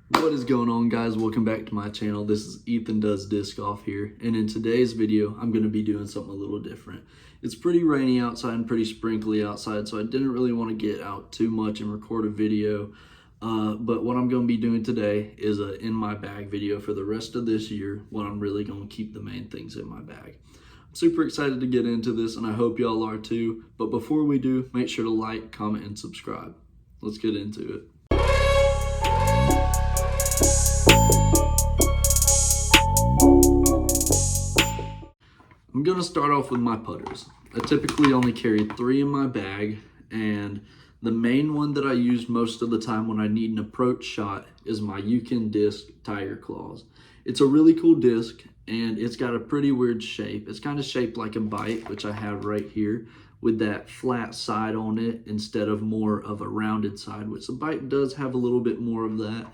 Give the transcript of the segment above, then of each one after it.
What is going on, guys? Welcome back to my channel. This is Ethan Does Disc Golf here, and in today's video I'm going to be doing something a little different. It's pretty rainy outside and pretty sprinkly outside, so I didn't really want to get out too much and record a video, but what I'm going to be doing today is a in my bag video for the rest of this year, when I'm really going to keep the main things in my bag. I'm super excited to get into this, and I hope y'all are too, but before we do, make sure to like, comment, and subscribe. Let's get into it. I'm going to start off with my putters. I typically only carry 3 in my bag, and the main one that I use most of the time when I need an approach shot is my Yukon Disc Tiger Claws. It's a really cool disc, and it's got a pretty weird shape. It's kind of shaped like a bite, which I have right here, with that flat side on it instead of more of a rounded side, which the bite does have a little bit more of that.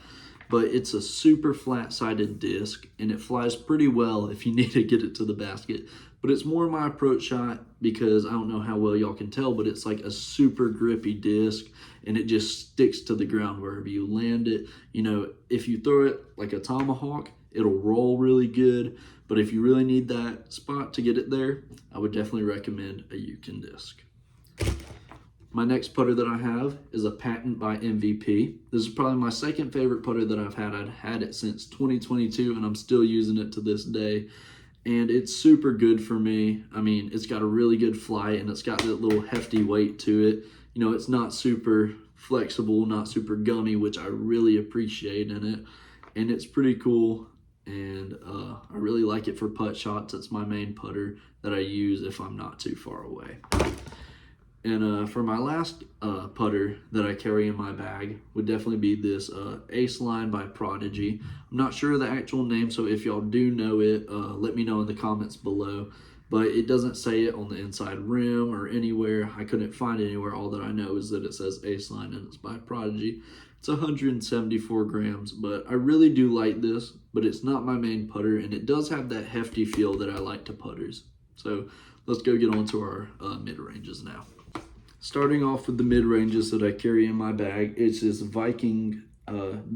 But it's a super flat-sided disc, and it flies pretty well if you need to get it to the basket. But it's more my approach shot because I don't know how well y'all can tell, but it's like a super grippy disc, and it just sticks to the ground wherever you land it. You know, if you throw it like a tomahawk, it'll roll really good. But if you really need that spot to get it there, I would definitely recommend a Yukon disc. My next putter that I have is a Patent by MVP. This is probably my second favorite putter that I've had. I've had it since 2022 and I'm still using it to this day. And it's super good for me. I mean, it's got a really good flight and it's got that little hefty weight to it. You know, it's not super flexible, not super gummy, which I really appreciate in it. And it's pretty cool. And I really like it for putt shots. It's my main putter that I use if I'm not too far away. And for my last putter that I carry in my bag would definitely be this Ace Line by Prodigy. I'm not sure of the actual name, so if y'all do know it, let me know in the comments below. But it doesn't say it on the inside rim or anywhere. I couldn't find it anywhere. All that I know is that it says Ace Line and it's by Prodigy. It's 174 grams, but I really do like this, but it's not my main putter, and it does have that hefty feel that I like to putters. So let's go get on to our mid-ranges now. Starting off with the mid-ranges that I carry in my bag, it's this Viking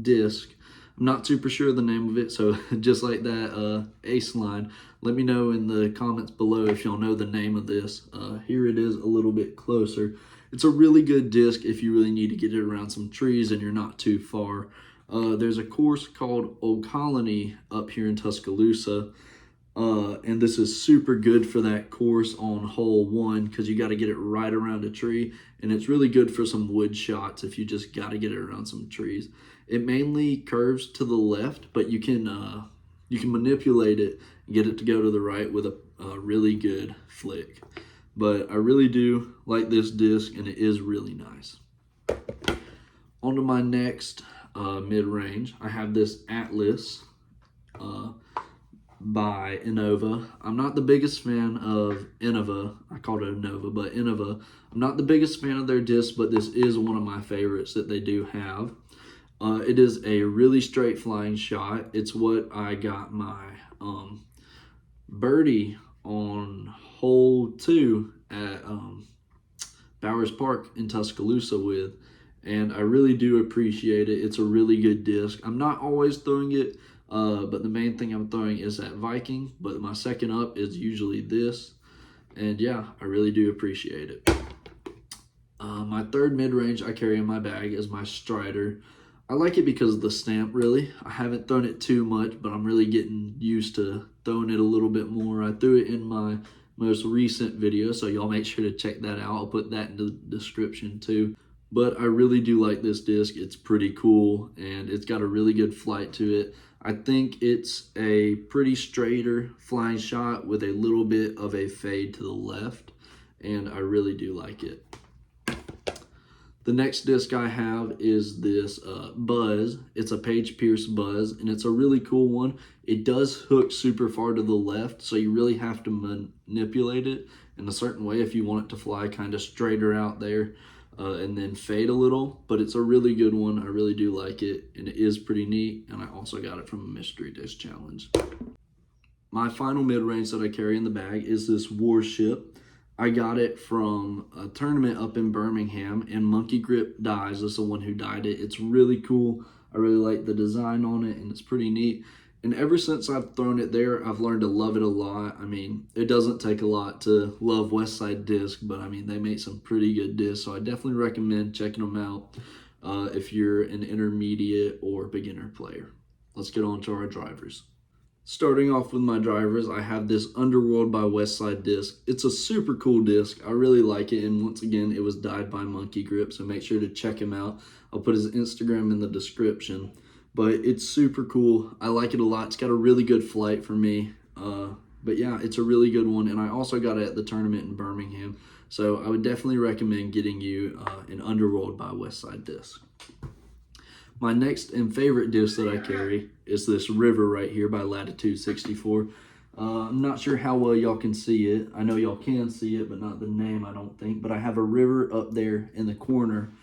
disc. I'm not super sure of the name of it, so just like that Ace Line, let me know in the comments below if y'all know the name of this. Here it is a little bit closer. It's a really good disc if you really need to get it around some trees and you're not too far. There's a course called Old Colony up here in Tuscaloosa. And this is super good for that course on hole 1 because you got to get it right around a tree, and it's really good for some wood shots if you just got to get it around some trees. It mainly curves to the left, but you can manipulate it and get it to go to the right with a really good flick. But I really do like this disc, and it is really nice. On to my next mid-range, I have this Atlas by Innova. I'm not the biggest fan of Innova. I called it Innova, but Innova. I'm not the biggest fan of their disc, but this is one of my favorites that they do have. It is a really straight flying shot. It's what I got my birdie on hole 2 at Bowers Park in Tuscaloosa with, and I really do appreciate it. It's a really good disc. I'm not always throwing it, but the main thing I'm throwing is that Viking, but my second up is usually this, and yeah, I really do appreciate it. My third mid-range I carry in my bag is my Strider. I like it because of the stamp, really. I haven't thrown it too much, but I'm really getting used to throwing it a little bit more. I threw it in my most recent video, so y'all make sure to check that out. I'll put that in the description too. But I really do like this disc. It's pretty cool, and it's got a really good flight to it. I think it's a pretty straighter flying shot with a little bit of a fade to the left, and I really do like it. The next disc I have is this Buzz. It's a Page Pierce Buzz, and it's a really cool one. It does hook super far to the left, so you really have to manipulate it in a certain way if you want it to fly kind of straighter out there. And then fade a little, but it's a really good one. I really do like it, and it is pretty neat, and I also got it from a mystery disc challenge. My final mid-range that I carry in the bag is this Warship. I got it from a tournament up in Birmingham, and Monkey Grip Dies is the one who dyed it. It's really cool. I really like the design on it, and it's pretty neat. And ever since I've thrown it there, I've learned to love it a lot. I mean, it doesn't take a lot to love Westside Disc, but I mean, they make some pretty good discs, so I definitely recommend checking them out if you're an intermediate or beginner player. Let's get on to our drivers. Starting off with my drivers, I have this Underworld by Westside Disc. It's a super cool disc. I really like it, and once again, it was dyed by Monkey Grip, so make sure to check him out. I'll put his Instagram in the description, but it's super cool. I like it a lot. It's got a really good flight for me, but yeah, it's a really good one, and I also got it at the tournament in Birmingham, so I would definitely recommend getting you an Underworld by Westside Disc. My next and favorite disc that I carry is this River right here by Latitude 64. I'm not sure how well y'all can see it. I know y'all can see it, but not the name, I don't think. But I have a River up there in the corner,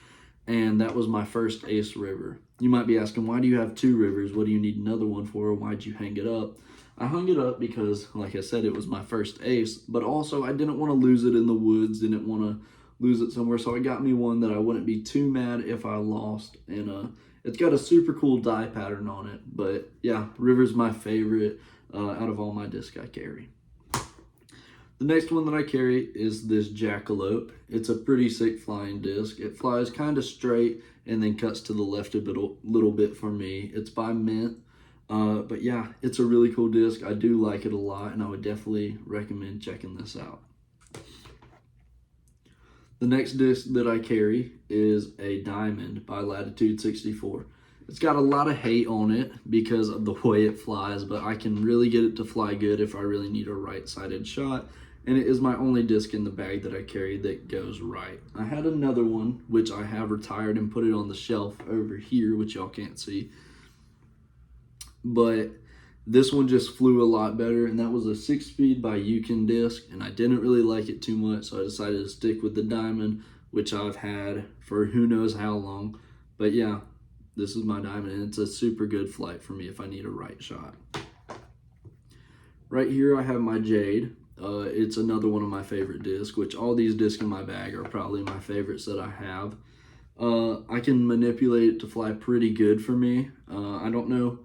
and that was my first Ace River. You might be asking, why do you have two Rivers? What do you need another one for? Or why'd you hang it up? I hung it up because, like I said, it was my first Ace, but also I didn't want to lose it in the woods, didn't want to lose it somewhere, so I got me one that I wouldn't be too mad if I lost, and it's got a super cool die pattern on it. But yeah, River's my favorite out of all my discs I carry. The next one that I carry is this Jackalope. It's a pretty sick flying disc. It flies kind of straight and then cuts to the left a little bit for me. It's by Mint. But yeah, it's a really cool disc. I do like it a lot, and I would definitely recommend checking this out. The next disc that I carry is a Diamond by Latitude 64. It's got a lot of hate on it because of the way it flies, but I can really get it to fly good if I really need a right-sided shot, and it is my only disc in the bag that I carry that goes right. I had another one, which I have retired and put it on the shelf over here, which y'all can't see, but this one just flew a lot better, and that was a 6-speed by Yukon disc, and I didn't really like it too much, so I decided to stick with the Diamond, which I've had for who knows how long. But yeah, this is my Diamond, and it's a super good flight for me if I need a right shot. Right here I have my Jade. It's another one of my favorite discs, which all these discs in my bag are probably my favorites that I have. I can manipulate it to fly pretty good for me. I don't know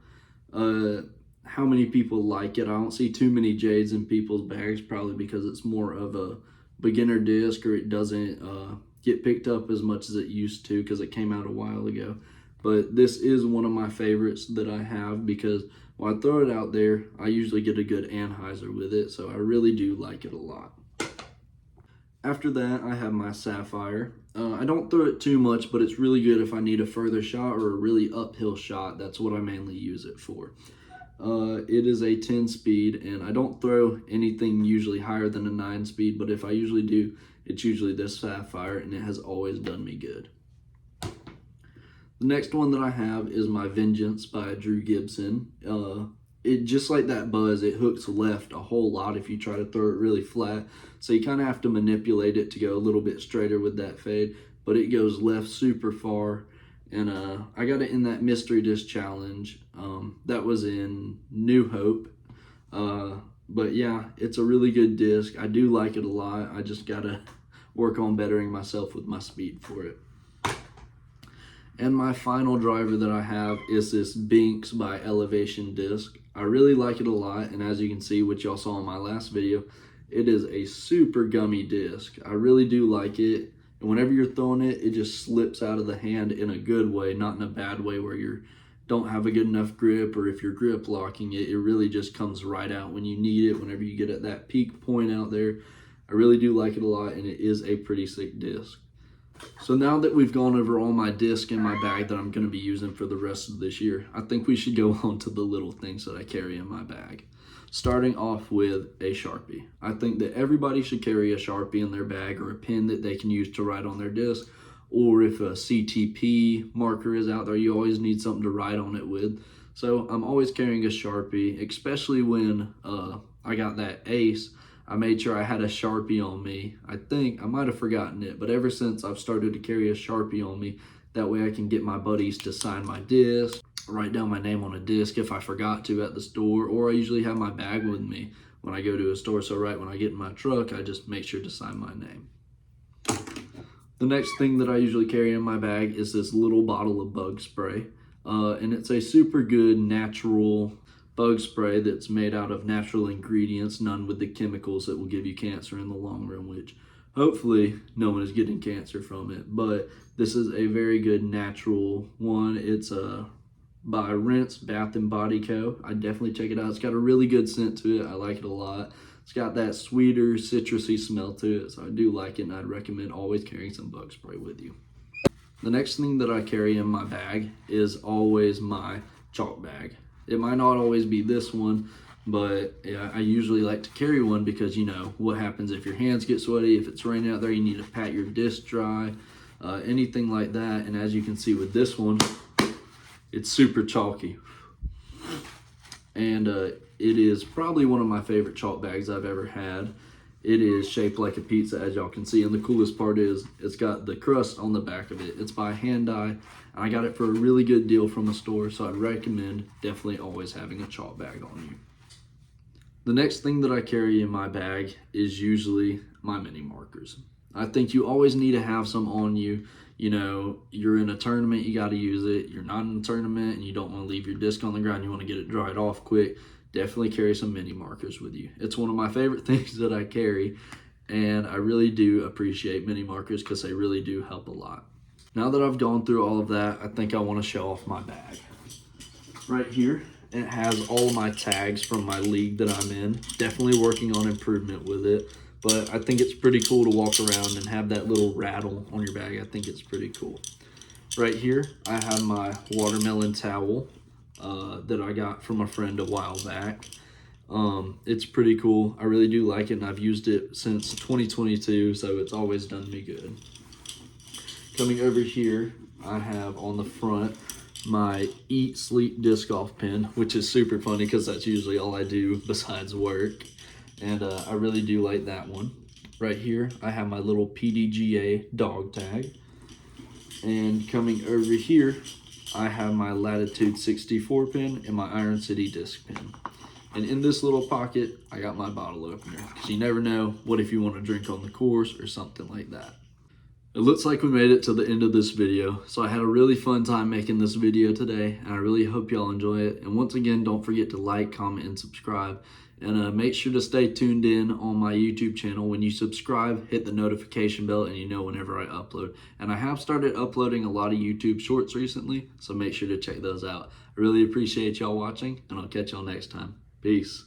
how many people like it. I don't see too many Jades in people's bags, probably because it's more of a beginner disc, or it doesn't get picked up as much as it used to because it came out a while ago. But this is one of my favorites that I have because when I throw it out there, I usually get a good Anheuser with it, so I really do like it a lot. After that, I have my Sapphire. I don't throw it too much, but it's really good if I need a further shot or a really uphill shot. That's what I mainly use it for. It is a 10-speed, and I don't throw anything usually higher than a 9-speed, but if I usually do, it's usually this Sapphire, and it has always done me good. The next one that I have is my Vengeance by Drew Gibson. It just like that Buzz, it hooks left a whole lot if you try to throw it really flat, so you kind of have to manipulate it to go a little bit straighter with that fade, but it goes left super far. And I got it in that mystery disc challenge that was in New Hope. But yeah, it's a really good disc. I do like it a lot. I just gotta work on bettering myself with my speed for it. And my final driver that I have is this Binks by Elevation Disc. I really like it a lot, and as you can see, which y'all saw in my last video, it is a super gummy disc. I really do like it. And whenever you're throwing it, it just slips out of the hand in a good way, not in a bad way where you don't have a good enough grip, or if you're grip locking it, it really just comes right out when you need it, whenever you get at that peak point out there. I really do like it a lot, and it is a pretty sick disc. So now that we've gone over all my discs in my bag that I'm going to be using for the rest of this year, I think we should go on to the little things that I carry in my bag. Starting off with a Sharpie. I think that everybody should carry a Sharpie in their bag, or a pen that they can use to write on their disc, or if a CTP marker is out there, you always need something to write on it with. So I'm always carrying a Sharpie, especially when I got that Ace. I made sure I had a Sharpie on me. I think I might have forgotten it, but ever since I've started to carry a Sharpie on me, that way I can get my buddies to sign my disc, write down my name on a disc if I forgot to at the store, or I usually have my bag with me when I go to a store, so right when I get in my truck, I just make sure to sign my name. The next thing that I usually carry in my bag is this little bottle of bug spray. and it's a super good natural bug spray that's made out of natural ingredients, none with the chemicals that will give you cancer in the long run, which hopefully no one is getting cancer from it. But this is a very good natural one. It's by Rinse Bath and Body Co. I definitely check it out. It's got a really good scent to it. I like it a lot. It's got that sweeter, citrusy smell to it, so I do like it, and I'd recommend always carrying some bug spray with you. The next thing that I carry in my bag is always my chalk bag. It might not always be this one, but yeah, I usually like to carry one because you know what happens if your hands get sweaty, if it's raining out there, you need to pat your disc dry, anything like that. And as you can see with this one, it's super chalky. And it is probably one of my favorite chalk bags I've ever had. It is shaped like a pizza, as y'all can see, and the coolest part is it's got the crust on the back of it. It's by hand dye, and I got it for a really good deal from a store, so I'd recommend definitely always having a chalk bag on you. The next thing that I carry in my bag is usually my mini markers. I think you always need to have some on you. You know, you're in a tournament, you got to use it. You're not in a tournament and you don't want to leave your disc on the ground, you want to get it dried off quick. Definitely carry some mini markers with you. It's one of my favorite things that I carry, and I really do appreciate mini markers because they really do help a lot. Now that I've gone through all of that, I think I want to show off my bag. Right here, it has all my tags from my league that I'm in. Definitely working on improvement with it, but I think it's pretty cool to walk around and have that little rattle on your bag. I think it's pretty cool. Right here, I have my watermelon towel that I got from a friend a while back. It's pretty cool. I really do like it, and I've used it since 2022, so it's always done me good. Coming over here, I have on the front my Eat Sleep disc golf pin, which is super funny because that's usually all I do besides work, and I really do like that one. Right here, I have my little PDGA dog tag, and coming over here, I have my Latitude 64 pin and my Iron City disc pin. And in this little pocket, I got my bottle opener, because you never know what if you want to drink on the course or something like that. It looks like we made it to the end of this video, so I had a really fun time making this video today, and I really hope y'all enjoy it. And once again, don't forget to like, comment, and subscribe. And make sure to stay tuned in on my YouTube channel. When you subscribe, hit the notification bell and you know whenever I upload. And I have started uploading a lot of YouTube shorts recently, so make sure to check those out. I really appreciate y'all watching, and I'll catch y'all next time. Peace.